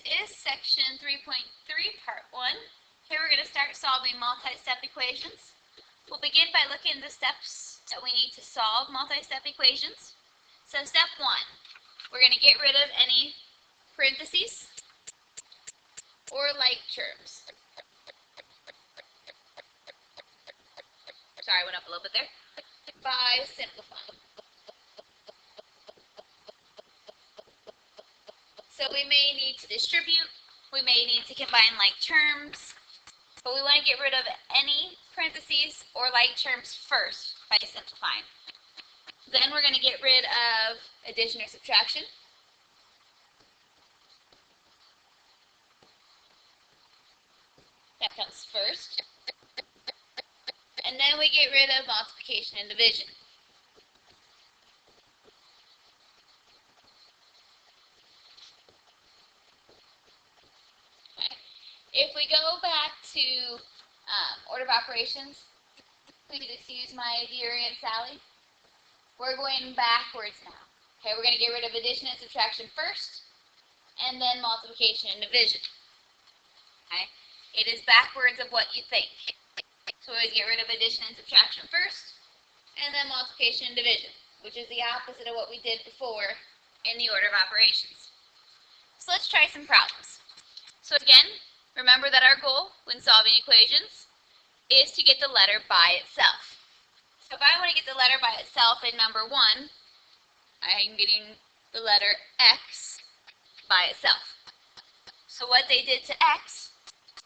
is section 3.3, part 1. Here we're going to start solving multi-step equations. We'll begin by looking at the steps that we need to solve multi-step equations. So step 1, we're going to get rid of any parentheses or like terms. Sorry, I went up a little bit there. By simplifying. So we may need to distribute, we may need to combine like terms, but we want to get rid of any parentheses or like terms first by simplifying. Then we're going to get rid of addition or subtraction. That comes first. And then we get rid of multiplication and division. If we go back to order of operations, please excuse my dear Aunt Sally. We're going backwards now. Okay, we're going to get rid of addition and subtraction first, and then multiplication and division. Okay, it is backwards of what you think. So we always get rid of addition and subtraction first, and then multiplication and division, which is the opposite of what we did before in the order of operations. So let's try some problems. So again, remember that our goal when solving equations is to get the letter by itself. So if I want to get the letter by itself in number 1, I'm getting the letter x by itself. So what they did to x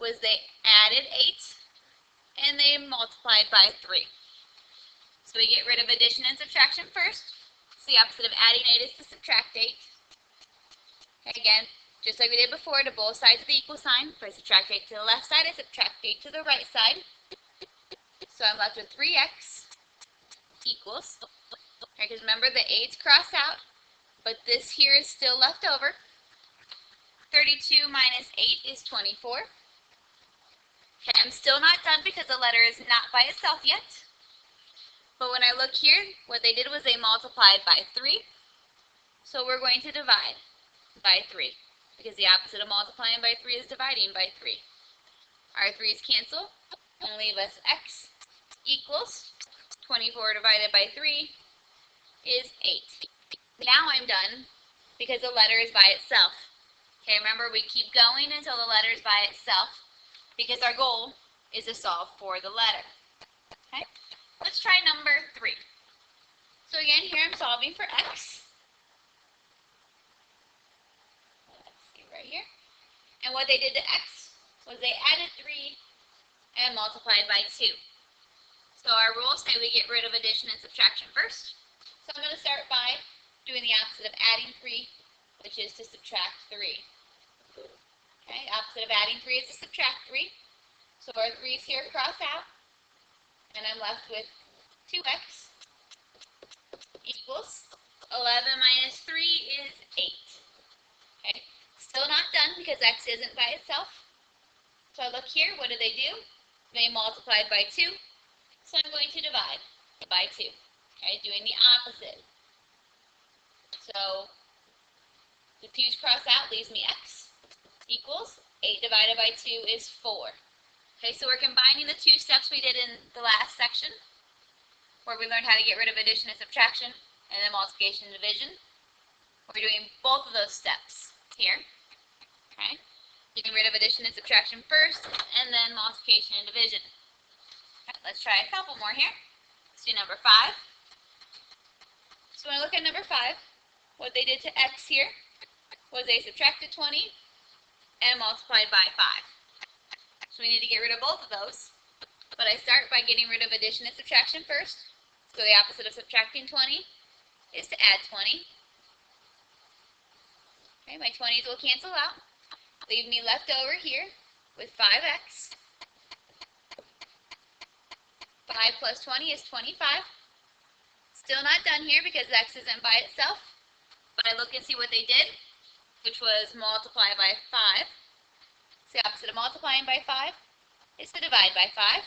was they added 8 and they multiplied by 3. So we get rid of addition and subtraction first. So the opposite of adding 8 is to subtract 8. Okay, again, just like we did before, to both sides of the equal sign. If I subtract 8 to the left side, I subtract 8 to the right side. So I'm left with 3x equals, because remember the 8's crossed out, but this here is still left over. 32 minus 8 is 24. Okay, I'm still not done because the letter is not by itself yet. But when I look here, what they did was they multiplied by 3. So we're going to divide by 3, because the opposite of multiplying by 3 is dividing by 3. Our 3's cancel and leave us x equals 24 divided by 3 is 8. Now I'm done because the letter is by itself. Okay, remember we keep going until the letter is by itself because our goal is to solve for the letter. Okay, let's try number 3. So again, here I'm solving for x. Let's see right here. And what they did to x was they added 3 and multiplied by 2. So our rules say we get rid of addition and subtraction first. So I'm going to start by doing the opposite of adding 3, which is to subtract 3. Okay, opposite of adding 3 is to subtract 3. So our 3's here cross out, and I'm left with 2x equals 11 minus 3 is 8. Okay, still not done because x isn't by itself. So I look here, what do? They multiplied by 2. So I'm going to divide by 2, okay, doing the opposite. So the 2's cross out, leaves me x equals 8 divided by 2 is 4. Okay, so we're combining the 2 steps we did in the last section, where we learned how to get rid of addition and subtraction, and then multiplication and division. We're doing both of those steps here. Okay, getting rid of addition and subtraction first, and then multiplication and division. Okay, let's try a couple more here. Let's do number 5. So when I look at number 5, what they did to x here was they subtracted 20 and multiplied by 5. So we need to get rid of both of those. But I start by getting rid of addition and subtraction first. So the opposite of subtracting 20 is to add 20. Okay, my 20's will cancel out. Leave me left over here with 5x. 5 plus 20 is 25. Still not done here because x isn't by itself. But I look and see what they did, which was multiply by 5. So the opposite of multiplying by 5 is to divide by 5.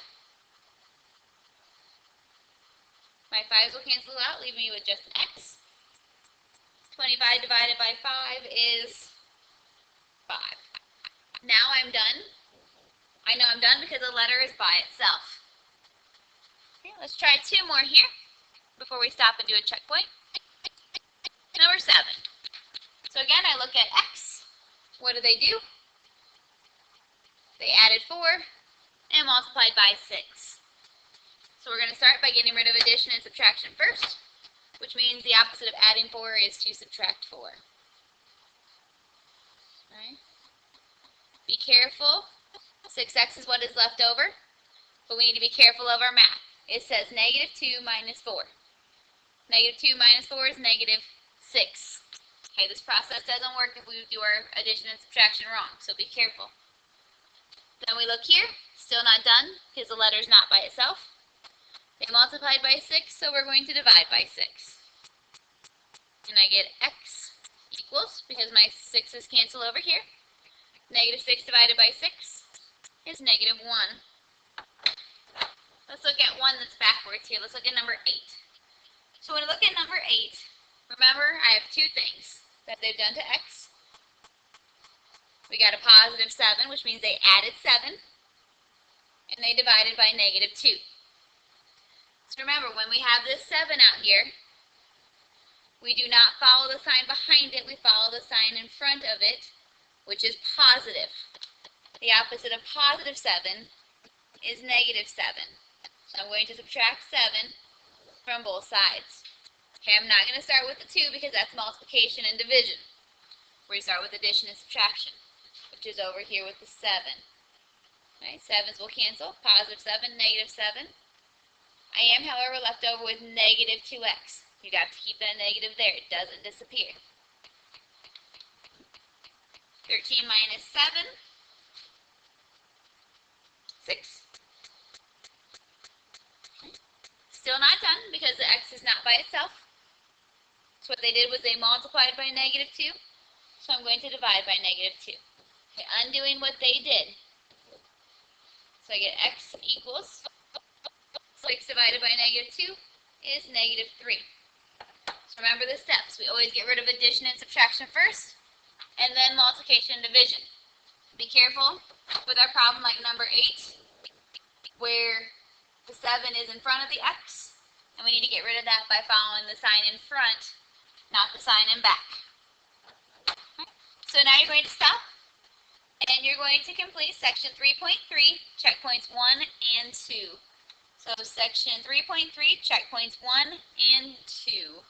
My 5's will cancel out, leaving me with just an x. 25 divided by 5 is 5. Now I'm done. I know I'm done because the letter is by itself. Okay, let's try 2 more here before we stop and do a checkpoint. Number 7. So again, I look at x. What do? They added 4 and multiplied by 6. So we're going to start by getting rid of addition and subtraction first, which means the opposite of adding 4 is to subtract 4. Alright. Be careful. 6x is what is left over, but we need to be careful of our math. It says negative 2 minus 4. Negative 2 minus 4 is negative 6. Okay, this process doesn't work if we do our addition and subtraction wrong, so be careful. Then we look here, still not done because the letter is not by itself. They multiplied by 6, so we're going to divide by 6. And I get x equals, because my 6's cancel over here, negative 6 divided by 6 is negative 1. Let's look at one that's backwards here. Let's look at number 8. So when we look at number 8, remember I have 2 things that they've done to x. We got a positive 7, which means they added 7, and they divided by negative 2. So remember, when we have this 7 out here, we do not follow the sign behind it, we follow the sign in front of it, which is positive. The opposite of positive 7 is negative 7. So I'm going to subtract 7 from both sides. Okay, I'm not going to start with the 2 because that's multiplication and division. We're going to start with addition and subtraction, which is over here with the 7. Okay, 7's will cancel. Positive 7, negative 7. I am, however, left over with negative 2x. You got to keep that negative there. It doesn't disappear. 13 minus 7. 6. Still not done because the x is not by itself. So what they did was they multiplied by negative 2. So I'm going to divide by negative 2. Okay, undoing what they did. So I get x equals 6 divided by negative 2 is negative 3. So remember the steps. We always get rid of addition and subtraction first, and then multiplication and division. Be careful with our problem like number 8, where the 7 is in front of the x, and we need to get rid of that by following the sign in front, not the sign in back. Okay. So now you're going to stop, and you're going to complete section 3.3, checkpoints 1 and 2. So section 3.3, checkpoints 1 and 2.